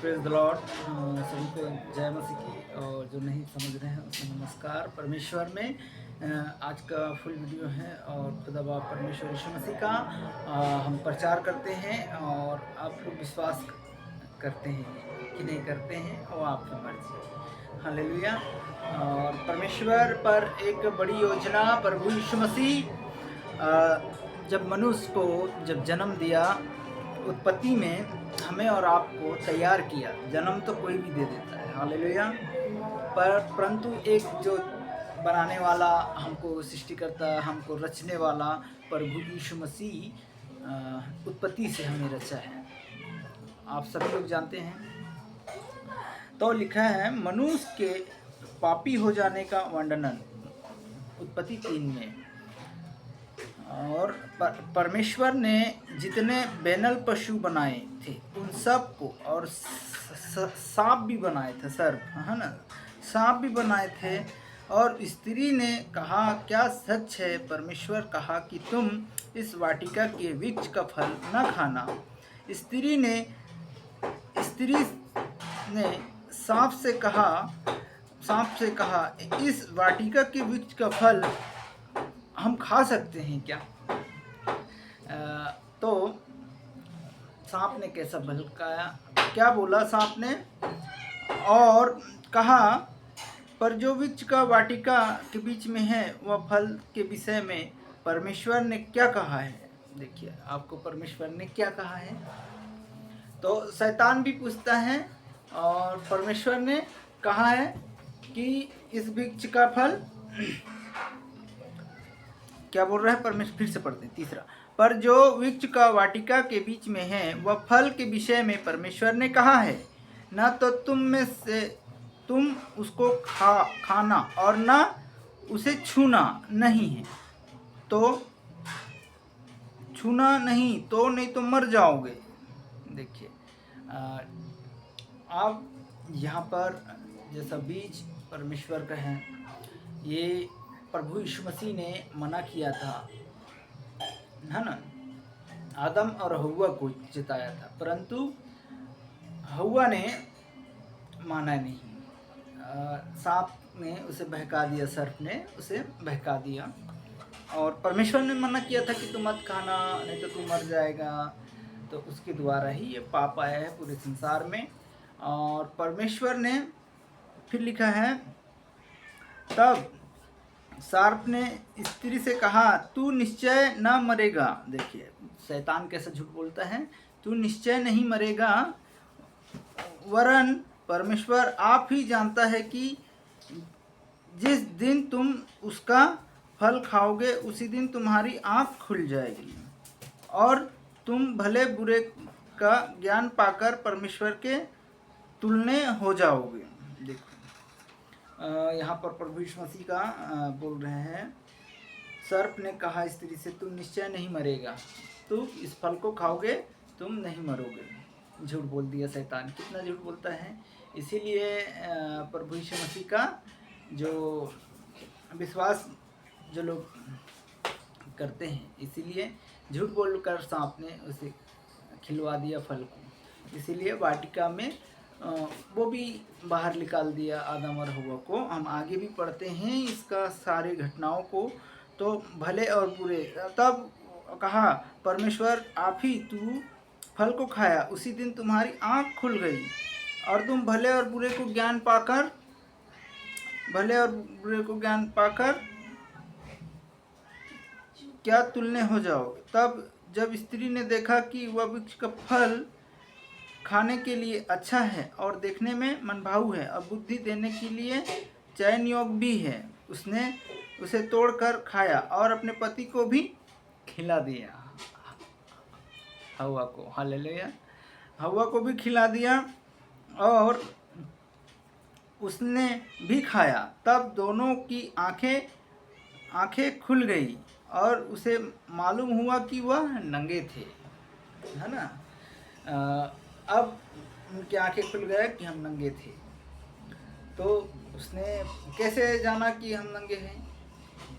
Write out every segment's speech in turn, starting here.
Praise the Lord. सभी को जय मसीह की, और जो नहीं समझ रहे हैं उसे नमस्कार। परमेश्वर में आज का फुल वीडियो है और खुदा बाप परमेश्वर यीशु मसीह का हम प्रचार करते हैं, और आप लोग विश्वास करते हैं कि नहीं करते हैं वो आपकी मर्जी। हालेलुया। और परमेश्वर पर एक बड़ी योजना प्रभु यीशु मसीह जब मनुष्य को जब जन्म दिया, उत्पत्ति में हमें और आपको तैयार किया। जन्म तो कोई भी दे देता है, हालेलुया, परंतु एक जो बनाने वाला, हमको सृष्टिकर्ता, हमको रचने वाला प्रभु यीशु मसीह उत्पत्ति से हमें रचा है। आप सभी लोग जानते हैं। तो लिखा है मनुष्य के पापी हो जाने का वर्णन उत्पत्ति 3 में। और परमेश्वर ने जितने बैनल पशु बनाए थे उन सब को, और सांप भी बनाए थे, सर्प, है ना, सांप भी बनाए थे। और स्त्री ने कहा क्या सच है? परमेश्वर कहा कि तुम इस वाटिका के वृक्ष का फल न खाना। स्त्री ने सांप से कहा इस वाटिका के वृक्ष का फल हम खा सकते हैं क्या? तो सांप ने कैसा बहकाया? क्या बोला सांप ने? और कहा पर जो वृक्ष का वाटिका के बीच में है वह फल के विषय में परमेश्वर ने क्या कहा है। देखिए आपको परमेश्वर ने क्या कहा है। तो शैतान भी पूछता है, और परमेश्वर ने कहा है कि इस वृक्ष का फल क्या बोल रहा है परमेश्वर? फिर से पढ़ते हैं, तीसरा। पर जो वृक्ष का वाटिका के बीच में है वह फल के विषय में परमेश्वर ने कहा है न तो तुम में से तुम उसको खाना और न उसे छूना नहीं है, तो छूना नहीं तो मर जाओगे। देखिए आप यहाँ पर जैसा बीज परमेश्वर का है, ये प्रभु यीशु मसीह ने मना किया था, है ना, आदम और हव्वा को जिताया था, परंतु हव्वा ने माना नहीं। सांप ने उसे बहका दिया, सर्प ने उसे बहका दिया, और परमेश्वर ने मना किया था कि तू मत खाना नहीं तो तू मर जाएगा। तो उसके द्वारा ही ये पाप आया है पूरे संसार में। और परमेश्वर ने फिर लिखा है तब सर्प ने स्त्री से कहा तू निश्चय न मरेगा। देखिए शैतान कैसा झूठ बोलता है, तू निश्चय नहीं मरेगा, वरन परमेश्वर आप ही जानता है कि जिस दिन तुम उसका फल खाओगे उसी दिन तुम्हारी आँख खुल जाएगी और तुम भले बुरे का ज्ञान पाकर परमेश्वर के तुलने हो जाओगे। देखो यहाँ पर प्रभु यीशु मसीह का बोल रहे हैं, सर्प ने कहा स्त्री से तुम निश्चय नहीं मरेगा, तुम इस फल को खाओगे तुम नहीं मरोगे। झूठ बोल दिया शैतान, कितना झूठ बोलता है। इसीलिए प्रभु यीशु मसीह का जो विश्वास जो लोग करते हैं, इसीलिए झूठ बोलकर सांप ने उसे खिलवा दिया फल को। इसीलिए वाटिका में वो भी बाहर निकाल दिया आदम और हव्वा को। हम आगे भी पढ़ते हैं इसका सारी घटनाओं को। तो भले और बुरे, तब कहा परमेश्वर आप ही तू फल को खाया उसी दिन तुम्हारी आँख खुल गई और तुम भले और बुरे को ज्ञान पाकर क्या तुलने हो जाओगे। तब जब स्त्री ने देखा कि वह वृक्ष का फल खाने के लिए अच्छा है और देखने में मनभाऊ है और बुद्धि देने के लिए चयन योग्य भी है, उसने उसे तोड़कर खाया और अपने पति को भी खिला दिया, हव्वा को। हालेलुया। हव्वा को भी खिला दिया और उसने भी खाया। तब दोनों की आंखें खुल गई और उसे मालूम हुआ कि वह नंगे थे, है ना। अब उनकी आंखें खुल गए कि हम नंगे थे। तो उसने कैसे जाना कि हम नंगे हैं?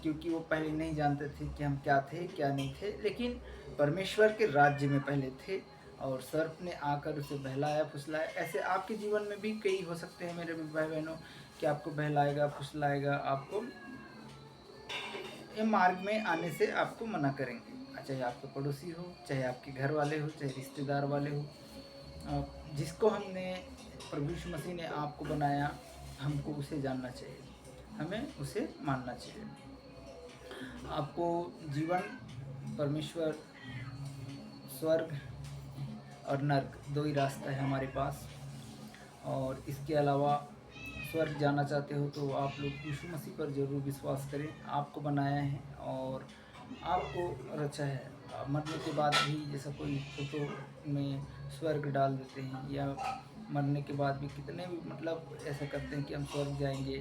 क्योंकि वो पहले नहीं जानते थे कि हम क्या थे क्या नहीं थे, लेकिन परमेश्वर के राज्य में पहले थे और सर्प ने आकर उसे बहलाया फुसलाया। ऐसे आपके जीवन में भी कई हो सकते हैं मेरे भाई बहनों कि आपको बहलाएगा फुसलाएगा, आपको ये मार्ग में आने से आपको मना करेंगे, चाहे आपके पड़ोसी हो, चाहे आपके घर वाले हो, चाहे रिश्तेदार वाले हो। जिसको हमने प्रभु यीशु मसीह ने आपको बनाया, हमको उसे जानना चाहिए, हमें उसे मानना चाहिए। आपको जीवन, परमेश्वर, स्वर्ग और नर्क, दो ही रास्ता है हमारे पास। और इसके अलावा स्वर्ग जाना चाहते हो तो आप लोग यीशु मसीह पर ज़रूर विश्वास करें। आपको बनाया है और आपको रचा है। मरने के बाद भी जैसा कोई फोटो में स्वर्ग डाल देते हैं, या मरने के बाद भी कितने भी मतलब ऐसा करते हैं कि हम स्वर्ग जाएंगे,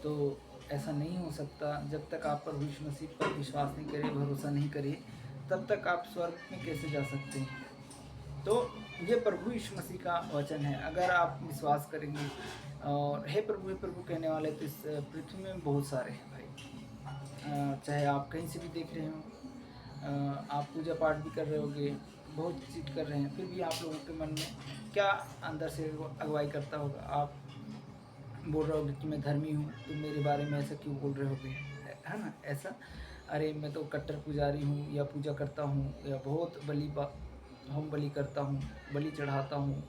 तो ऐसा नहीं हो सकता। जब तक आप पर यीशु मसीह पर विश्वास नहीं करें, भरोसा नहीं करें, तब तक आप स्वर्ग में कैसे जा सकते हैं। तो ये प्रभु यीशु मसीह का वचन है। अगर आप विश्वास करेंगे और हे प्रभु कहने वाले, तो इस पृथ्वी में बहुत सारे हैं भाई। चाहे आप कहीं से भी देख रहे हो, आप पूजा पाठ भी कर रहे होगे, बहुत चीज़ कर रहे हैं, फिर भी आप लोगों के मन में क्या अंदर से अगुवाई करता होगा। आप बोल रहे होगे कि मैं धर्मी हूँ, तुम मेरे बारे में ऐसा क्यों बोल रहे होगे, है ना। ऐसा, अरे मैं तो कट्टर पुजारी हूँ, या पूजा करता हूँ, या बहुत होम बलि करता हूँ, बलि चढ़ाता हूँ,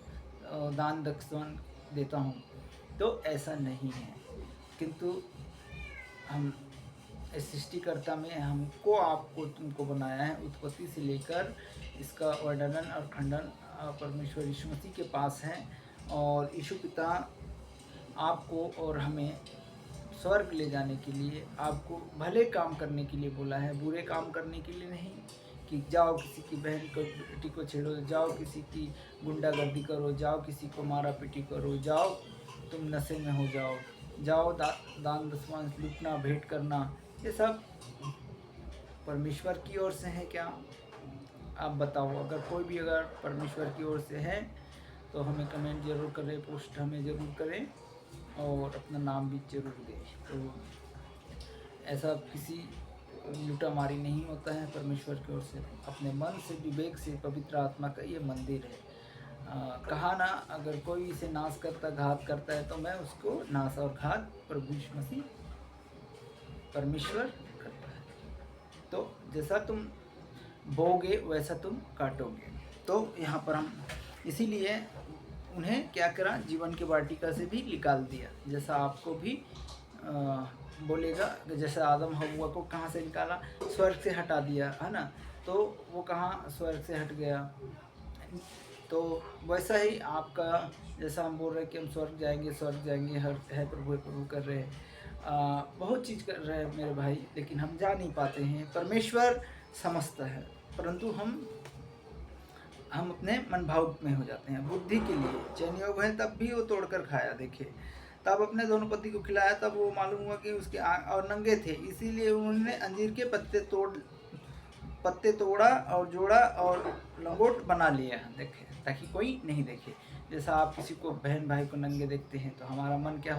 दान दक्षिण देता हूँ। तो ऐसा नहीं है, किंतु हम इस सृष्टिकर्ता में हमको आपको तुमको बनाया है। उत्पत्ति से लेकर इसका वर्णन और खंडन परमेश्वर यीशु मसीह के पास है। और यीशु पिता आपको और हमें स्वर्ग ले जाने के लिए, आपको भले काम करने के लिए बोला है, बुरे काम करने के लिए नहीं कि जाओ किसी की बहन को बेटी को छेड़ो, जाओ किसी की गुंडागर्दी करो, जाओ किसी को मारा पीटी करो, जाओ तुम नशे में हो जाओ, जाओ दान दशमांश लूटना, भेंट करना, ये सब परमेश्वर की ओर से है क्या? आप बताओ। अगर कोई भी अगर परमेश्वर की ओर से है तो हमें कमेंट जरूर करें, पोस्ट हमें ज़रूर करें और अपना नाम भी जरूर दें। तो ऐसा किसी लूटामारी नहीं होता है परमेश्वर की ओर से। अपने मन से, विवेक से, पवित्र आत्मा का ये मंदिर है। कहा ना, अगर कोई इसे नाश करता, घात करता है, तो मैं उसको नाश और घात प्रभु यीशु मसीह परमेश्वर करता है। तो जैसा तुम बोगे वैसा तुम काटोगे। तो यहाँ पर हम इसीलिए उन्हें क्या करा, जीवन की वाटिका से भी निकाल दिया। जैसा आपको भी बोलेगा, जैसा आदम हव्वा को कहाँ से निकाला, स्वर्ग से हटा दिया, है ना। तो वो कहाँ स्वर्ग से हट गया। तो वैसा ही आपका, जैसा हम बोल रहे हैं कि हम स्वर्ग जाएंगे, हर है प्रभु कर रहे हैं, बहुत चीज़ कर रहे हैं मेरे भाई, लेकिन हम जा नहीं पाते हैं। परमेश्वर समझता है, परंतु हम अपने मन भाव में हो जाते हैं। बुद्धि के लिए चैन योग है, तब भी वो तोड़कर खाया। देखिए, तब अपने दोनों पति को खिलाया, तब वो मालूम हुआ कि उसके और नंगे थे, इसीलिए उन्होंने अंजीर के पत्ते तोड़ा और जोड़ा और लंगोट बना लिया। देखे, ताकि कोई नहीं देखे। जैसा आप किसी को, बहन भाई को नंगे देखते हैं तो हमारा मन क्या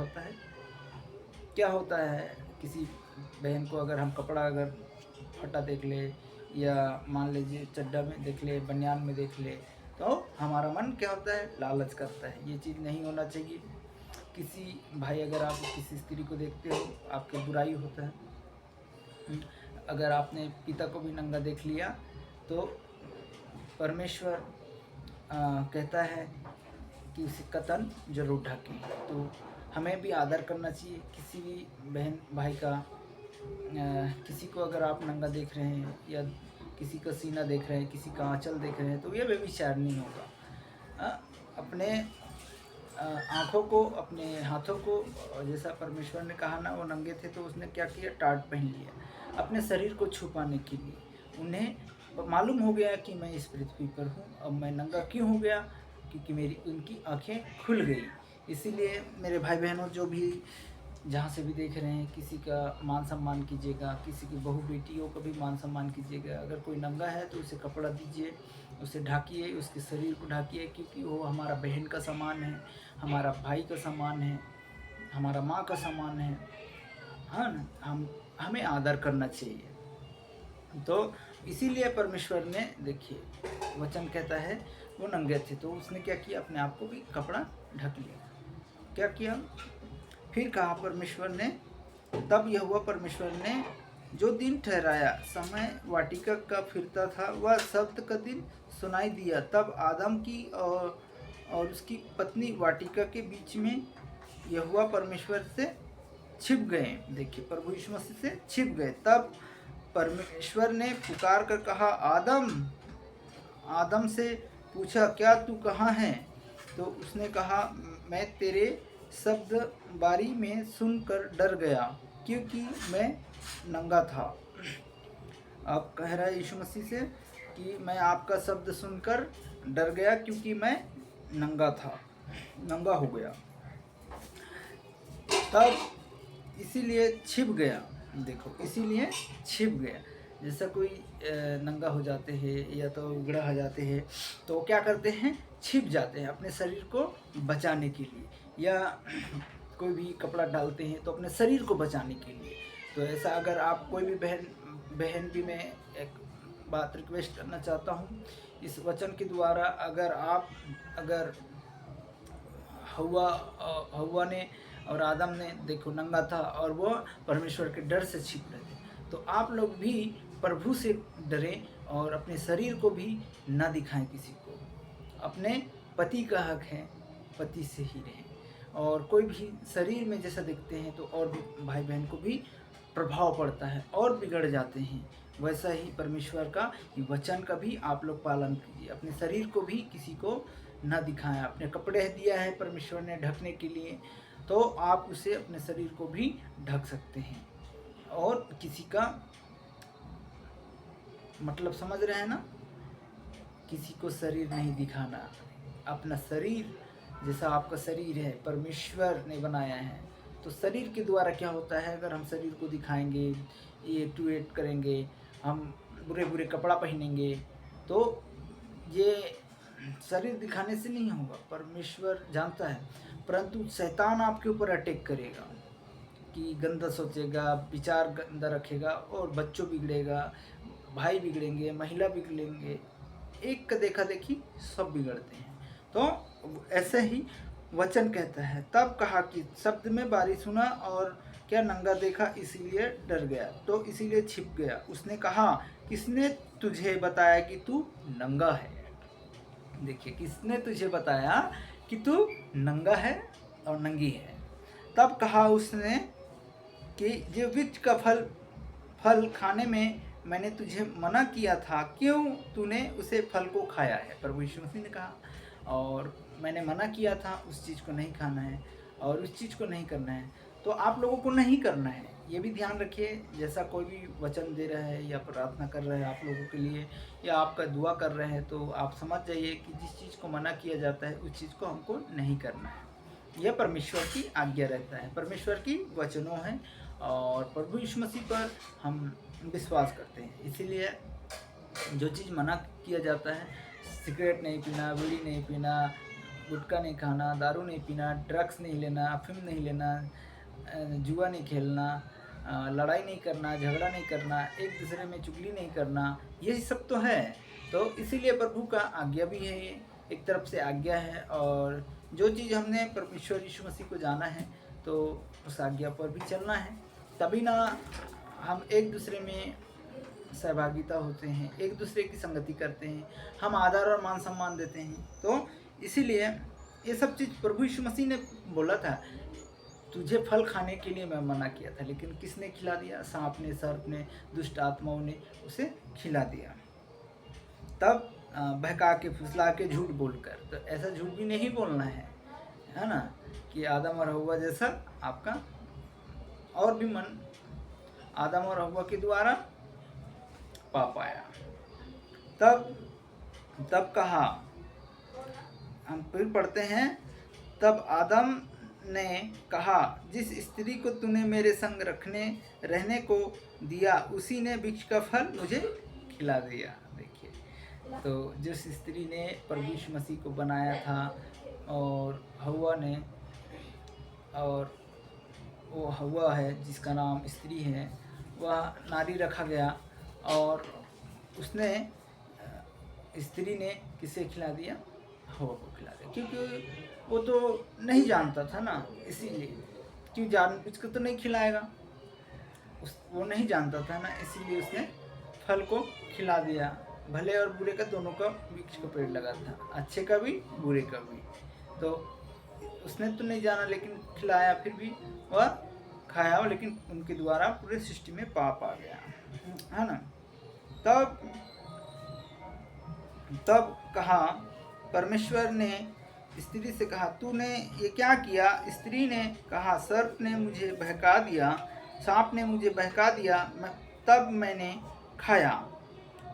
होता है, किसी बहन को अगर हम कपड़ा अगर फटा देख ले, या मान लीजिए चड्डा में देख ले, बनियान में देख ले, तो हमारा मन क्या होता है, लालच करता है। ये चीज़ नहीं होना चाहिए। किसी भाई, अगर आप किसी स्त्री को देखते हो, आपके बुराई होता है। अगर आपने पिता को भी नंगा देख लिया तो परमेश्वर कहता है कि उसे कतन जरूर ढकें। तो हमें भी आदर करना चाहिए किसी भी बहन भाई का। किसी को अगर आप नंगा देख रहे हैं, या किसी का सीना देख रहे हैं, किसी का आंचल देख रहे हैं, तो ये व्यभिचार नहीं होगा। अपने आँखों को, अपने हाथों को, जैसा परमेश्वर ने कहा ना, वो नंगे थे तो उसने क्या किया, टाट पहन लिया अपने शरीर को छुपाने के लिए। उन्हें मालूम हो गया कि मैं इस पृथ्वी पर हूँ। अब मैं नंगा क्यों हो गया, क्योंकि उनकी आँखें खुल गई। इसीलिए मेरे भाई बहनों, जो भी जहाँ से भी देख रहे हैं, किसी का मान सम्मान कीजिएगा, किसी की बहू बेटियों का भी मान सम्मान कीजिएगा। अगर कोई नंगा है तो उसे कपड़ा दीजिए, उसे ढाकिए, उसके शरीर को ढाकिए, क्योंकि वो हमारा बहन का समान है, हमारा भाई का समान है, हमारा माँ का समान है। हाँ ना, हमें आदर करना चाहिए। तो इसीलिए परमेश्वर ने, देखिए वचन कहता है, वो नंगे थे, तो उसने क्या किया, अपने आप को भी कपड़ा ढक लिया। क्या किया, फिर कहा परमेश्वर ने, तब यहोवा परमेश्वर ने जो दिन ठहराया, समय वाटिका का फिरता था, वह शब्द का दिन सुनाई दिया। तब आदम की और उसकी पत्नी वाटिका के बीच में यहोवा परमेश्वर से छिप गए। देखिए, प्रभु यीशु मसीह से छिप गए। तब परमेश्वर ने पुकार कर कहा, आदम। आदम से पूछा, क्या तू कहाँ है? तो उसने कहा, मैं तेरे शब्द बारी में सुनकर डर गया, क्योंकि मैं नंगा था। अब कह रहा है यीशु मसीह से कि मैं आपका शब्द सुनकर डर गया, क्योंकि मैं नंगा था, नंगा हो गया। तब इसीलिए छिप गया। देखो, इसीलिए छिप गया। जैसा कोई नंगा हो जाते हैं या तो उगड़ा हो जाते हैं, तो क्या करते हैं, छिप जाते हैं अपने शरीर को बचाने के लिए, या कोई भी कपड़ा डालते हैं तो अपने शरीर को बचाने के लिए। तो ऐसा अगर आप कोई भी बहन भी, मैं एक बात रिक्वेस्ट करना चाहता हूँ इस वचन के द्वारा, अगर हवा ने और आदम ने, देखो, नंगा था और वो परमेश्वर के डर से छिप रहे थे, तो आप लोग भी प्रभु से डरें और अपने शरीर को भी न दिखाएं किसी को। अपने पति का हक है, पति से ही रहें। और कोई भी शरीर में जैसा दिखते हैं तो और भी भाई बहन को भी प्रभाव पड़ता है और बिगड़ जाते हैं। वैसा ही परमेश्वर का वचन का भी आप लोग पालन कीजिए। अपने शरीर को भी किसी को न दिखाएं। अपने कपड़े दिया है परमेश्वर ने ढकने के लिए, तो आप उसे, अपने शरीर को भी ढक सकते हैं। और किसी का मतलब समझ रहे हैं ना, किसी को शरीर नहीं दिखाना। अपना शरीर, जैसा आपका शरीर है परमेश्वर ने बनाया है, तो शरीर के द्वारा क्या होता है, अगर हम शरीर को दिखाएंगे, ये टू एट करेंगे, हम बुरे बुरे कपड़ा पहनेंगे, तो ये शरीर दिखाने से नहीं होगा, परमेश्वर जानता है। परंतु शैतान आपके ऊपर अटैक करेगा कि गंदा सोचेगा, विचार गंदा रखेगा, और बच्चों बिगड़ेगा, भाई बिगड़ेंगे, महिला बिगड़ेंगे, एक का देखा देखी सब बिगड़ते हैं। तो ऐसे ही वचन कहता है, तब कहा कि शब्द में बारी सुना और क्या नंगा देखा, इसीलिए डर गया, तो इसीलिए छिप गया। उसने कहा, किसने तुझे बताया कि तू नंगा है? देखिए, किसने तुझे बताया कि तू नंगा है और नंगी है? तब कहा उसने कि जो वृक्ष का फल खाने में मैंने तुझे मना किया था, क्यों तूने उसे फल को खाया है? प्रभु यीशु मसीह ने कहा, और मैंने मना किया था उस चीज़ को नहीं खाना है और उस चीज़ को नहीं करना है, तो आप लोगों को नहीं करना है। ये भी ध्यान रखिए, जैसा कोई भी वचन दे रहा है या प्रार्थना कर रहा है आप लोगों के लिए, या आपका दुआ कर रहे हैं, तो आप समझ जाइए कि जिस चीज़ को मना किया जाता है उस चीज़ को हमको नहीं करना है। यह परमेश्वर की आज्ञा रहता है, परमेश्वर की वचनों है, और प्रभु यीशु मसीह पर हम विश्वास करते हैं। इसीलिए जो चीज़ मना किया जाता है, सिगरेट नहीं पीना, बीड़ी नहीं पीना, गुटखा नहीं खाना, दारू नहीं पीना, ड्रग्स नहीं लेना, अफीम नहीं लेना, जुआ नहीं खेलना, लड़ाई नहीं करना, झगड़ा नहीं करना, एक दूसरे में चुगली नहीं करना, यही सब तो है। तो इसीलिए प्रभु का आज्ञा भी है, ये एक तरफ से आज्ञा है। और जो चीज़ हमने परमेश्वर यीशु मसीह को जाना है, तो उस आज्ञा पर भी चलना है, तभी ना हम एक दूसरे में सहभागिता होते हैं, एक दूसरे की संगति करते हैं, हम आदर और मान सम्मान देते हैं। तो इसीलिए ये सब चीज़ प्रभु यीशु मसीह ने बोला था, तुझे फल खाने के लिए मैं मना किया था, लेकिन किसने खिला दिया? सांप ने, सर्प ने, दुष्ट आत्माओं ने उसे खिला दिया। तब बहका के, फुसला के, झूठ बोलकर, तो ऐसा झूठ भी नहीं बोलना है ना, कि आदम और हव्वा जैसा आपका और भी मन आदम और हव्वा के द्वारा पाप आया। तब कहा, हम फिर पढ़ते हैं, तब आदम ने कहा, जिस स्त्री को तूने मेरे संग रहने को दिया, उसी ने वृक्ष का फल मुझे खिला दिया। देखिए, तो जिस स्त्री ने प्रभु यीशु मसीह को बनाया था, और हव्वा ने, और वो हव्वा है जिसका नाम स्त्री है, वह नारी रखा गया, और उसने स्त्री ने किसे खिला दिया? हवा को खिला दिया, क्योंकि वो तो नहीं जानता था ना, इसीलिए। क्यों जानबूझ कर तो नहीं खिलाएगा, वो नहीं जानता था ना, इसीलिए उसने फल को खिला दिया। भले और बुरे का दोनों का वृक्ष का पेड़ लगा था, अच्छे का भी बुरे का भी। तो उसने तो नहीं जाना, लेकिन खिलाया, फिर भी वह खाया, लेकिन उनके द्वारा पूरे सृष्टि में पाप आ गया, है ना। तब तब कहा, परमेश्वर ने स्त्री से कहा, तूने ये क्या किया? स्त्री ने कहा, सर्प ने मुझे बहका दिया, सांप ने मुझे बहका दिया, तब मैंने खाया।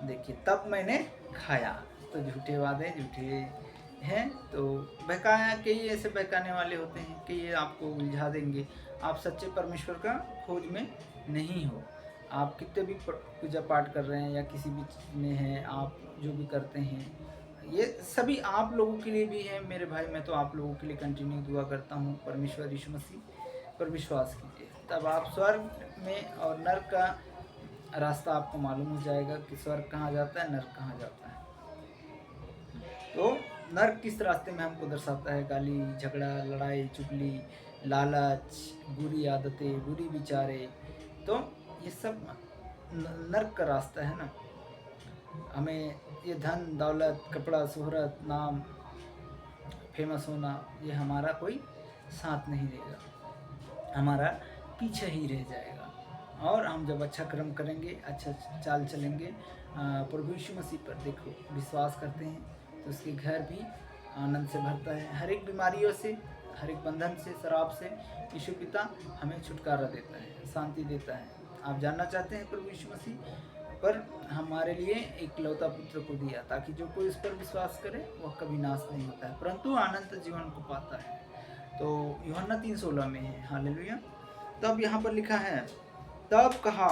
देखिए, तब मैंने खाया, तो झूठे वादे झूठे हैं। तो बहकाया, कई ऐसे बहकाने वाले होते हैं कि ये आपको उलझा देंगे। आप सच्चे परमेश्वर का खोज में नहीं हो। आप कितने भी पूजा पाठ कर रहे हैं या किसी भी चीज़ में हैं, आप जो भी करते हैं, ये सभी आप लोगों के लिए भी है मेरे भाई। मैं तो आप लोगों के लिए कंटिन्यू दुआ करता हूँ। परमेश्वर यीशु मसीह पर विश्वास कीजिए, तब आप स्वर्ग में और नर्क का रास्ता आपको मालूम हो जाएगा कि स्वर्ग कहाँ जाता है, नर्क कहाँ जाता है। तो नर्क किस रास्ते में हमको दर्शाता है? गाली, झगड़ा, लड़ाई, चुगली, लालच, बुरी आदतें, बुरी विचारें, तो ये सब नर्क का रास्ता है ना। हमें ये धन दौलत, कपड़ा, शोहरत, नाम, फेमस होना, ये हमारा कोई साथ नहीं देगा, हमारा पीछे ही रह जाएगा। और हम जब अच्छा कर्म करेंगे, अच्छा चाल चलेंगे, प्रभु यीशु मसीह पर देखो विश्वास करते हैं, तो उसके घर भी आनंद से भरता है। हर एक बीमारियों से, हर एक बंधन से, शराब से यीशु पिता हमें छुटकारा देता है, शांति देता है। आप जानना चाहते हैं प्रभु यीशु मसीह पर हमारे लिए एक लौता पुत्र को दिया, ताकि जो कोई उस पर विश्वास करे वह कभी नाश नहीं होता है, परंतु अनंत जीवन को पाता है। तो यूहन्ना 3:16 में है। हालेलुया। तब यहाँ पर लिखा है, तब कहा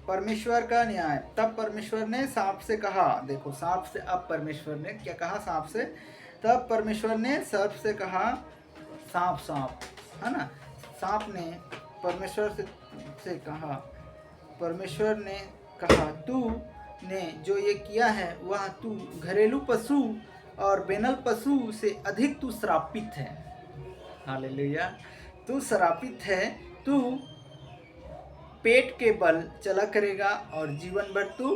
परमेश्वर का न्याय। तब परमेश्वर ने सांप से कहा, देखो सांप से, अब परमेश्वर ने क्या कहा सांप से? तब परमेश्वर ने सर्प से कहा, सांप है ना, सांप ने परमेश्वर से कहा, परमेश्वर ने कहा, तू ने जो ये किया है वह तू घरेलू पशु और बेनल पशु से अधिक तू श्रापित है। हालेलुया। तू श्रापित है, तू पेट के बल चला करेगा और जीवन भर तू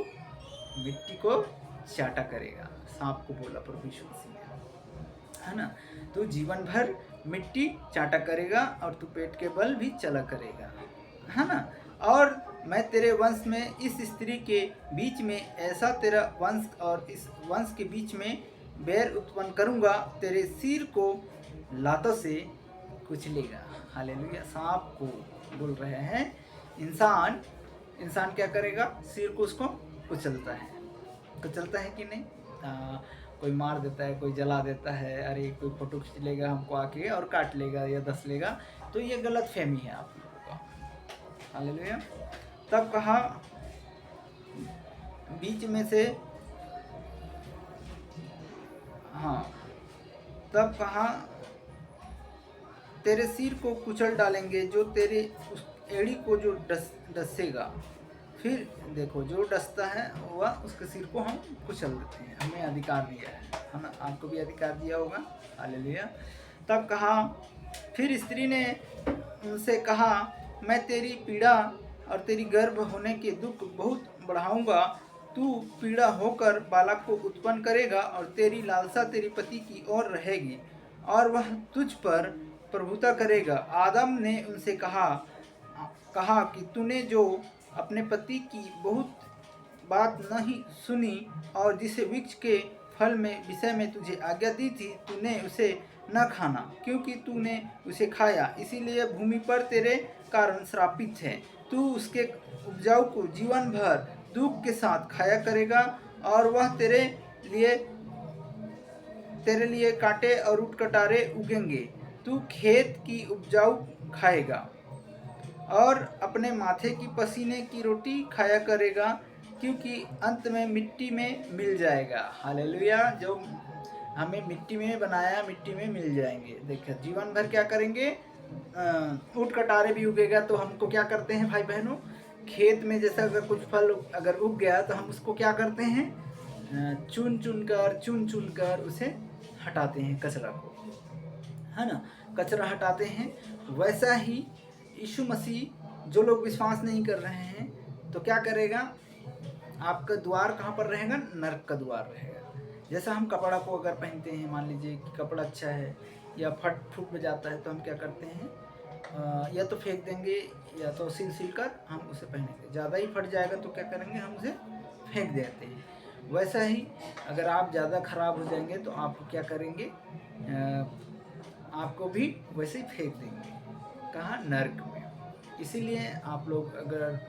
मिट्टी को चाटा करेगा। सांप को बोला प्रभु यीशु मसीह ने, है ना। तू जीवन भर मिट्टी चाटा करेगा और तू पेट के बल भी चला करेगा, है ना। और मैं तेरे वंश में इस स्त्री के बीच में ऐसा तेरा वंश और इस वंश के बीच में बैर उत्पन्न करूंगा, तेरे सिर को लातों से कुचलेगा। हालेलुया। सांप को बोल रहे हैं, इंसान क्या करेगा? सिर को उसको कुचलता है कि नहीं? कोई मार देता है, कोई जला देता है, अरे कोई फोटो खींच लेगा हमको आके और काट लेगा या दस लेगा, तो ये गलत फहमी है आप लोगों का। हालेलुया। तब कहा बीच में से, तब कहा तेरे सिर को कुचल डालेंगे, जो तेरे उस एड़ी को जो डसेगा। फिर देखो, जो डसता है वह उसके सिर को हम कुचल देते हैं। हमें अधिकार दिया है ना, आपको भी अधिकार दिया होगा। हालेलुया। तब कहा, फिर स्त्री ने उनसे कहा, मैं तेरी पीड़ा और तेरी गर्भ होने के दुख बहुत बढ़ाऊंगा। तू पीड़ा होकर बालक को उत्पन्न करेगा और तेरी लालसा तेरी पति की ओर रहेगी और वह तुझ पर प्रभुता करेगा। आदम ने उनसे कहा कि तूने जो अपने पति की बहुत बात नहीं सुनी और जिसे वृक्ष के फल में विषय में तुझे आज्ञा दी थी, तूने उसे न खाना, क्योंकि तूने उसे खाया इसीलिए भूमि पर तेरे कारण श्रापित है। तू उसके उपजाऊ को जीवन भर दुख के साथ खाया करेगा और वह तेरे लिए कांटे और उटकटारे उगेंगे। तू खेत की उपजाऊ खाएगा और अपने माथे की पसीने की रोटी खाया करेगा, क्योंकि अंत में मिट्टी में मिल जाएगा। हालेलुया। जो हमें मिट्टी में बनाया, मिट्टी में मिल जाएंगे। देखिए, जीवन भर क्या करेंगे? ऊँट कटारे भी उगेगा। तो हमको क्या करते हैं भाई बहनों? खेत में जैसा अगर कुछ फल अगर उग गया तो हम उसको क्या करते हैं? चुन चुन कर उसे हटाते हैं कचरा को, है ना, कचरा हटाते हैं। वैसा ही यीशु मसीह, जो लोग विश्वास नहीं कर रहे हैं तो क्या करेगा, आपका द्वार कहाँ पर रहेगा, नर्क का द्वार रहेगा। जैसा हम कपड़ा को अगर पहनते हैं, मान लीजिए कि कपड़ा अच्छा है या फट फूट जाता है तो हम क्या करते हैं, या तो फेंक देंगे या तो सिल कर हम उसे पहनेंगे। ज़्यादा ही फट जाएगा तो क्या करेंगे, हम उसे फेंक देते हैं। वैसा ही अगर आप ज़्यादा ख़राब हो जाएंगे तो आप क्या करेंगे, आपको भी वैसे ही फेंक देंगे, कहाँ, नर्क में। इसीलिए आप लोग अगर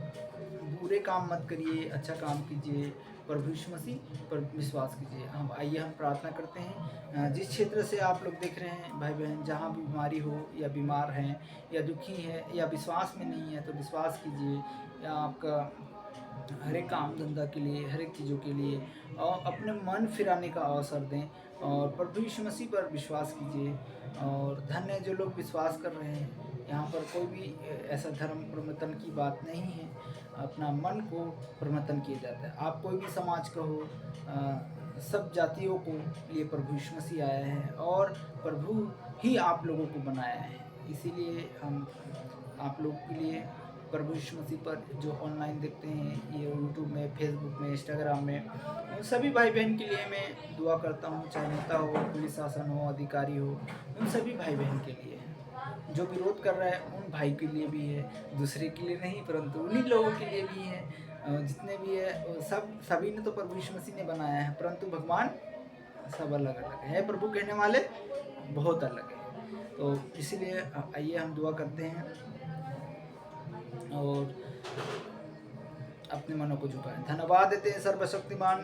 बुरे काम मत करिए, अच्छा काम कीजिए, प्रभु यीशु मसीह पर विश्वास कीजिए। हम आइए हम प्रार्थना करते हैं। जिस क्षेत्र से आप लोग देख रहे हैं भाई बहन, जहाँ भी बीमारी हो या बीमार हैं या दुखी है या विश्वास में नहीं है तो विश्वास कीजिए, या आपका हर एक काम धंधा के लिए, हर एक चीज़ों के लिए, और अपने मन फिराने का अवसर दें और प्रभु यीशु मसीह पर विश्वास कीजिए। और धन्य जो लोग विश्वास कर रहे हैं, यहाँ पर कोई भी ऐसा धर्म प्रमतन की बात नहीं है, अपना मन को प्रमतन किया जाता है। आप कोई भी समाज का हो, सब जातियों को लिए प्रभु यीशु मसीह आया है और प्रभु ही आप लोगों को बनाया है। इसीलिए हम आप लोग के लिए प्रभु यीशु मसीह पर जो ऑनलाइन देखते हैं, ये यूट्यूब में, फेसबुक में, इंस्टाग्राम में, उन सभी भाई बहन के लिए मैं दुआ करता हूँ। चाहे नेता हो, पुलिस शासन हो, अधिकारी हो, उन सभी भाई बहन के लिए है। जो विरोध कर रहा है उन भाई के लिए भी है, दूसरे के लिए नहीं परंतु उन्हीं लोगों के लिए भी है। जितने भी है सभी ने तो प्रभु यीशु मसीह ने बनाया है, परंतु भगवान सब अलग अलग है, प्रभु कहने वाले बहुत अलग है। तो इसीलिए आइए हम दुआ करते हैं और अपने मनों को झुकाएं। धन्यवाद देते हैं सर्वशक्तिमान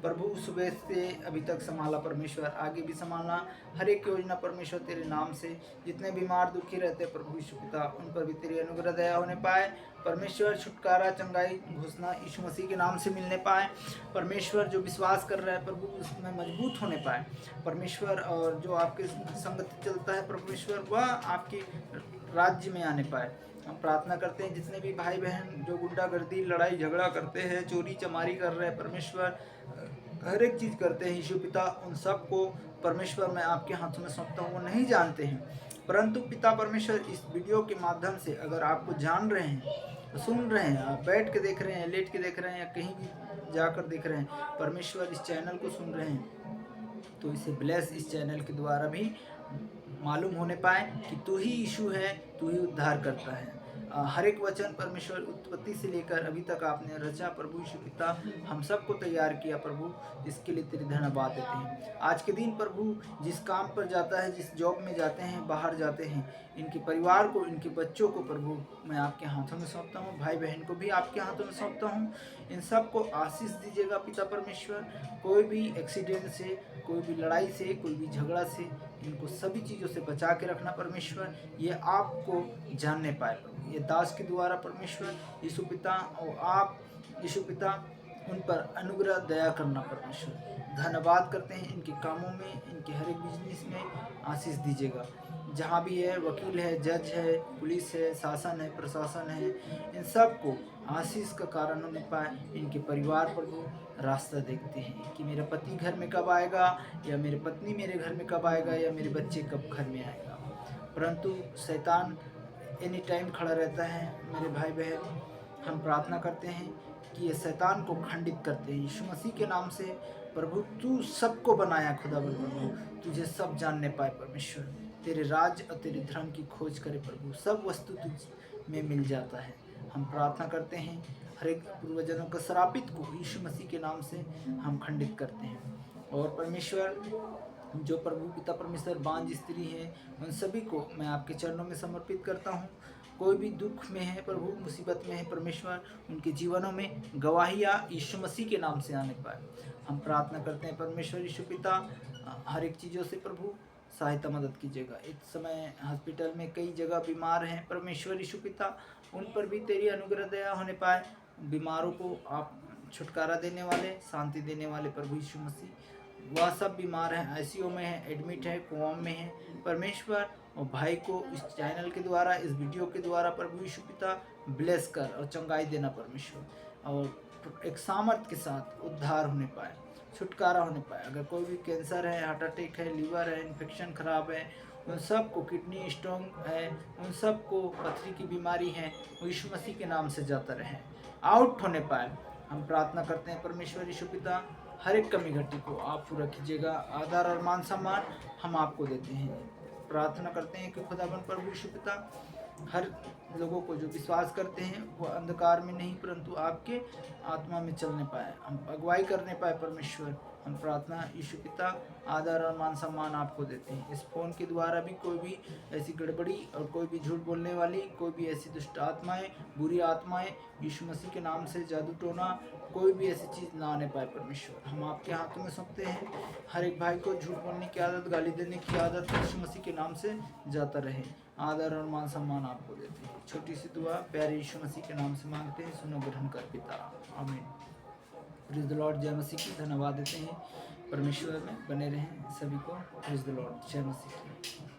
प्रभु, सुबह से अभी तक संभाला परमेश्वर, आगे भी संभालना। हर एक योजना परमेश्वर तेरे नाम से, जितने बीमार दुखी रहते हैं प्रभु यीशु पिता, उन पर भी तेरी अनुग्रह दया होने पाए परमेश्वर। छुटकारा, चंगाई, घोषणा यीशु मसीह के नाम से मिलने पाए परमेश्वर। जो विश्वास कर रहा है प्रभु, उसमें मजबूत होने पाए परमेश्वर। और जो आपके संगति चलता है परमेश्वर, वह आपके राज्य में आने पाए। हम प्रार्थना करते हैं जितने भी भाई बहन जो गुंडागर्दी, लड़ाई झगड़ा करते हैं, चोरी चमारी कर रहे हैं परमेश्वर, हर एक चीज़ करते हैं यीशु पिता, उन सब को परमेश्वर मैं आपके हाथों में सौंपता हूँ। वो नहीं जानते हैं, परंतु पिता परमेश्वर इस वीडियो के माध्यम से अगर आपको जान रहे हैं, सुन रहे हैं, आप बैठ के देख रहे हैं, लेट के देख रहे हैं या कहीं भी जाकर देख रहे हैं, परमेश्वर इस चैनल को सुन रहे हैं, तो इसे ब्लेस इस चैनल के द्वारा भी मालूम होने पाए कि तू ही यीशु है, तू ही उद्धार करता है। हर एक वचन परमेश्वर उत्पत्ति से लेकर अभी तक आपने रचा प्रभु यीशु पिता, हम सबको तैयार किया प्रभु, इसके लिए तेरी धन्यवाद देते हैं। आज के दिन प्रभु जिस काम पर जाता है, जिस जॉब में जाते हैं, बाहर जाते हैं, इनके परिवार को, इनके बच्चों को प्रभु मैं आपके हाथों में सौंपता हूँ, भाई बहन को भी आपके हाथों में सौंपता हूँ। इन सब को आशीष दीजिएगा पिता परमेश्वर। कोई भी एक्सीडेंट से, कोई भी लड़ाई से, कोई भी झगड़ा से, इनको सभी चीज़ों से बचा के रखना परमेश्वर। ये आपको जानने पाए प्रभु, ये दास के द्वारा परमेश्वर यीशु पिता, और आप यीशु पिता उन पर अनुग्रह दया करना परमेश्वर। धन्यवाद करते हैं इनके कामों में, इनके हर एक बिजनेस में आशीष दीजिएगा। जहाँ भी है, वकील है, जज है, पुलिस है, शासन है, प्रशासन है, इन सब को आशीष का कारण होने पाए। इनके परिवार पर वो रास्ता देखते हैं कि मेरा पति घर में कब आएगा, या मेरी पत्नी मेरे घर में कब आएगा, या मेरे बच्चे कब घर में आएगा, परंतु शैतान एनी टाइम खड़ा रहता है। मेरे भाई बहन, हम प्रार्थना करते हैं कि ये शैतान को खंडित करते हैं यीशु मसीह के नाम से। प्रभु तू सबको बनाया खुदा प्रभु, तुझे सब जानने पाए परमेश्वर, तेरे राज और तेरे धर्म की खोज करे प्रभु, सब वस्तु तुझ में मिल जाता है। हम प्रार्थना करते हैं हर एक पूर्वजनों का श्रापित को यीशु मसीह के नाम से हम खंडित करते हैं। और परमेश्वर जो प्रभु पिता परमेश्वर बांझ स्त्री है, उन सभी को मैं आपके चरणों में समर्पित करता हूँ। कोई भी दुख में है प्रभु, मुसीबत में है परमेश्वर, उनके जीवनों में गवाहियाँ यीशु मसीह के नाम से आने पाए। हम प्रार्थना करते हैं परमेश्वर यीशु पिता, हर एक चीज़ों से प्रभु सहायता मदद कीजिएगा। इस समय हॉस्पिटल में कई जगह बीमार हैं परमेश्वर यीशु पिता, उन पर भी तेरी अनुग्रह दया होने पाए। बीमारों को आप छुटकारा देने वाले, शांति देने वाले प्रभु यीशु मसीह, वह सब बीमार हैं, आईसीयू में हैं, एडमिट है, कोमा में हैं परमेश्वर। और भाई को इस चैनल के द्वारा, इस वीडियो के द्वारा प्रभु यीशु पिता ब्लेस कर और चंगाई देना परमेश्वर, और एक सामर्थ के साथ उद्धार होने पाए। छुटकारा होने पाए। अगर कोई भी कैंसर है, हार्ट अटैक है, लीवर है, इन्फेक्शन खराब है, उन सबको, किडनी स्टोन है, उन सबको, पथरी की बीमारी है, वो यीशु मसीह के नाम से जाता रहे, आउट होने पाए। हम प्रार्थना करते हैं परमेश्वर यीशु पिता, हर एक कमी घटी को आप पूरा कीजिएगा। आदर और मान सम्मान हम आपको देते हैं। प्रार्थना करते हैं कि खुदाबंद प्रभु यीशु पिता हर लोगों को जो विश्वास करते हैं वो अंधकार में नहीं परंतु आपके आत्मा में चलने पाए, हम अगुवाई करने पाए। परमेश्वर हम प्रार्थना यीशु पिता आदर और मान सम्मान आपको देते हैं। इस फ़ोन के द्वारा भी कोई भी ऐसी गड़बड़ी और कोई भी झूठ बोलने वाली, कोई भी ऐसी दुष्ट आत्माएं, बुरी आत्माएं, यीशु मसीह के नाम से जादू टोना, कोई भी ऐसी चीज़ ना आने पाए। परमेश्वर हम आपके हाथों में सौंपते हैं। हर एक भाई को झूठ बोलने की आदत, गाली देने की आदत यीशु मसीह के नाम से जाता रहे। आदर और मान सम्मान आपको देते हैं। छोटी सी दुआ प्यारे यीशु मसीह के नाम से मांगते हैं, सुनो ग्रहण कर पिता, आमीन। प्रेज द लॉर्ड, जय मसीह की। धन्यवाद देते हैं, परमेश्वर में बने रहें सभी को। प्रेज द लॉर्ड, जय मसीह की।